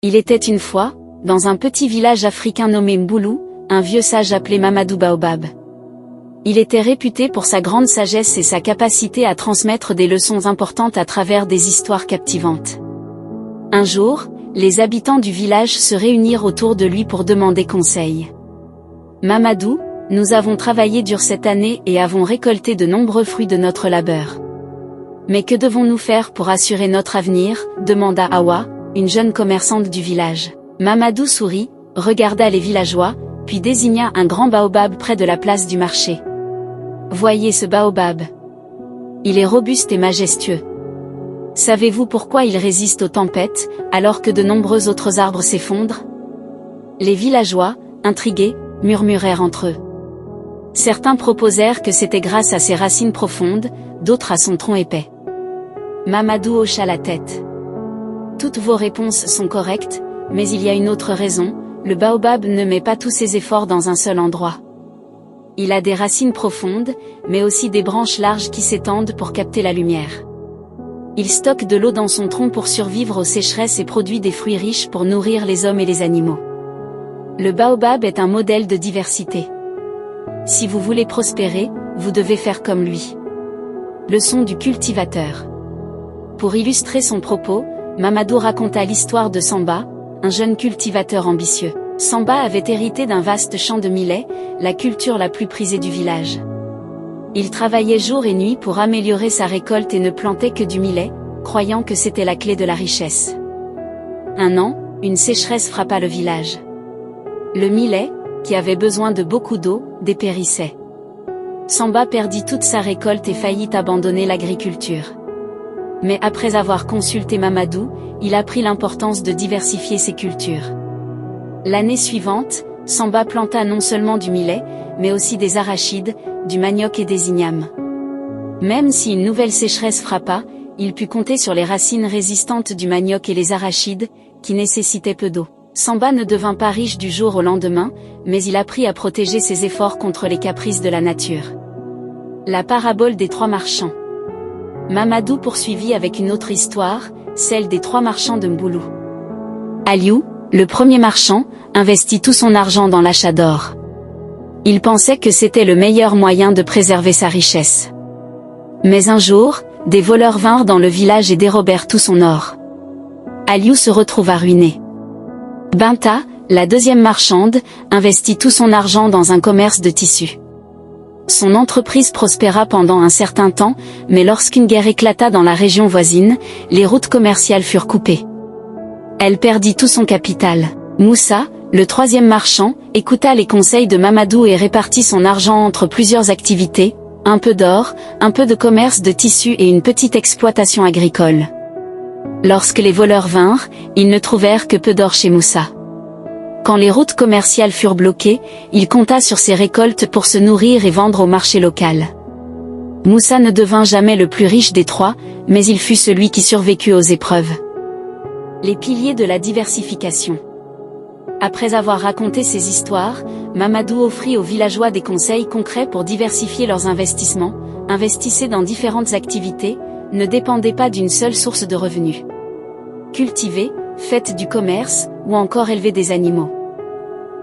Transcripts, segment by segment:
Il était une fois, dans un petit village africain nommé Mboulou, un vieux sage appelé Mamadou Baobab. Il était réputé pour sa grande sagesse et sa capacité à transmettre des leçons importantes à travers des histoires captivantes. Un jour, les habitants du village se réunirent autour de lui pour demander conseil. « Mamadou, nous avons travaillé dur cette année et avons récolté de nombreux fruits de notre labeur. Mais que devons-nous faire pour assurer notre avenir ?» demanda Awa, une jeune commerçante du village. Mamadou sourit, regarda les villageois, puis désigna un grand baobab près de la place du marché. « Voyez ce baobab. Il est robuste et majestueux. Savez-vous pourquoi il résiste aux tempêtes, alors que de nombreux autres arbres s'effondrent ?» Les villageois, intrigués, murmurèrent entre eux. Certains proposèrent que c'était grâce à ses racines profondes, d'autres à son tronc épais. Mamadou hocha la tête. « Toutes vos réponses sont correctes, mais il y a une autre raison, le baobab ne met pas tous ses efforts dans un seul endroit. Il a des racines profondes, mais aussi des branches larges qui s'étendent pour capter la lumière. Il stocke de l'eau dans son tronc pour survivre aux sécheresses et produit des fruits riches pour nourrir les hommes et les animaux. Le baobab est un modèle de diversité. Si vous voulez prospérer, vous devez faire comme lui. » Leçon du cultivateur. Pour illustrer son propos, Mamadou raconta l'histoire de Samba, un jeune cultivateur ambitieux. Samba avait hérité d'un vaste champ de millet, la culture la plus prisée du village. Il travaillait jour et nuit pour améliorer sa récolte et ne plantait que du millet, croyant que c'était la clé de la richesse. Un an, une sécheresse frappa le village. Le millet, qui avait besoin de beaucoup d'eau, dépérissait. Samba perdit toute sa récolte et faillit abandonner l'agriculture. Mais après avoir consulté Mamadou, il apprit l'importance de diversifier ses cultures. L'année suivante, Samba planta non seulement du millet, mais aussi des arachides, du manioc et des ignames. Même si une nouvelle sécheresse frappa, il put compter sur les racines résistantes du manioc et les arachides, qui nécessitaient peu d'eau. Samba ne devint pas riche du jour au lendemain, mais il apprit à protéger ses efforts contre les caprices de la nature. La parabole des trois marchands. Mamadou poursuivit avec une autre histoire, celle des trois marchands de Mboulou. Aliou, le premier marchand, investit tout son argent dans l'achat d'or. Il pensait que c'était le meilleur moyen de préserver sa richesse. Mais un jour, des voleurs vinrent dans le village et dérobèrent tout son or. Aliou se retrouva ruiné. Binta, la deuxième marchande, investit tout son argent dans un commerce de tissus. Son entreprise prospéra pendant un certain temps, mais lorsqu'une guerre éclata dans la région voisine, les routes commerciales furent coupées. Elle perdit tout son capital. Moussa, le troisième marchand, écouta les conseils de Mamadou et répartit son argent entre plusieurs activités, un peu d'or, un peu de commerce de tissus et une petite exploitation agricole. Lorsque les voleurs vinrent, ils ne trouvèrent que peu d'or chez Moussa. Quand les routes commerciales furent bloquées, il compta sur ses récoltes pour se nourrir et vendre au marché local. Moussa ne devint jamais le plus riche des trois, mais il fut celui qui survécut aux épreuves. Les piliers de la diversification. Après avoir raconté ces histoires, Mamadou offrit aux villageois des conseils concrets pour diversifier leurs investissements. Investissez dans différentes activités, ne dépendez pas d'une seule source de revenus. Cultivez, faites du commerce, ou encore élevez des animaux.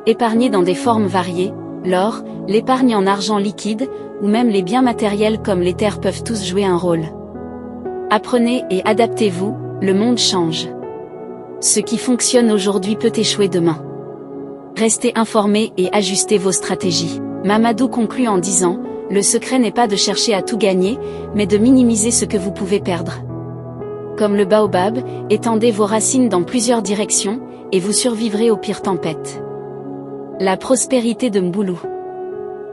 Épargnez dans des formes variées, l'or, l'épargne en argent liquide, ou même les biens matériels comme les terres peuvent tous jouer un rôle. Apprenez et adaptez-vous, le monde change. Ce qui fonctionne aujourd'hui peut échouer demain. Restez informés et ajustez vos stratégies. Mamadou conclut en disant, le secret n'est pas de chercher à tout gagner, mais de minimiser ce que vous pouvez perdre. Comme le baobab, étendez vos racines dans plusieurs directions, et vous survivrez aux pires tempêtes. La prospérité de Mboulou.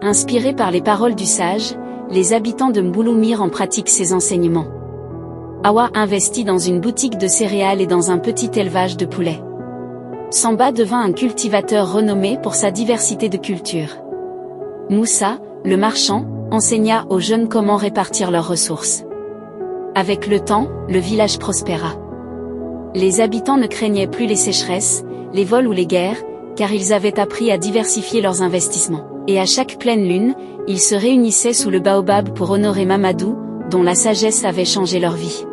Inspirés par les paroles du sage, les habitants de Mboulou mirent en pratique ses enseignements. Awa investit dans une boutique de céréales et dans un petit élevage de poulets. Samba devint un cultivateur renommé pour sa diversité de cultures. Moussa, le marchand, enseigna aux jeunes comment répartir leurs ressources. Avec le temps, le village prospéra. Les habitants ne craignaient plus les sécheresses, les vols ou les guerres, car ils avaient appris à diversifier leurs investissements. Et à chaque pleine lune, ils se réunissaient sous le baobab pour honorer Mamadou, dont la sagesse avait changé leur vie.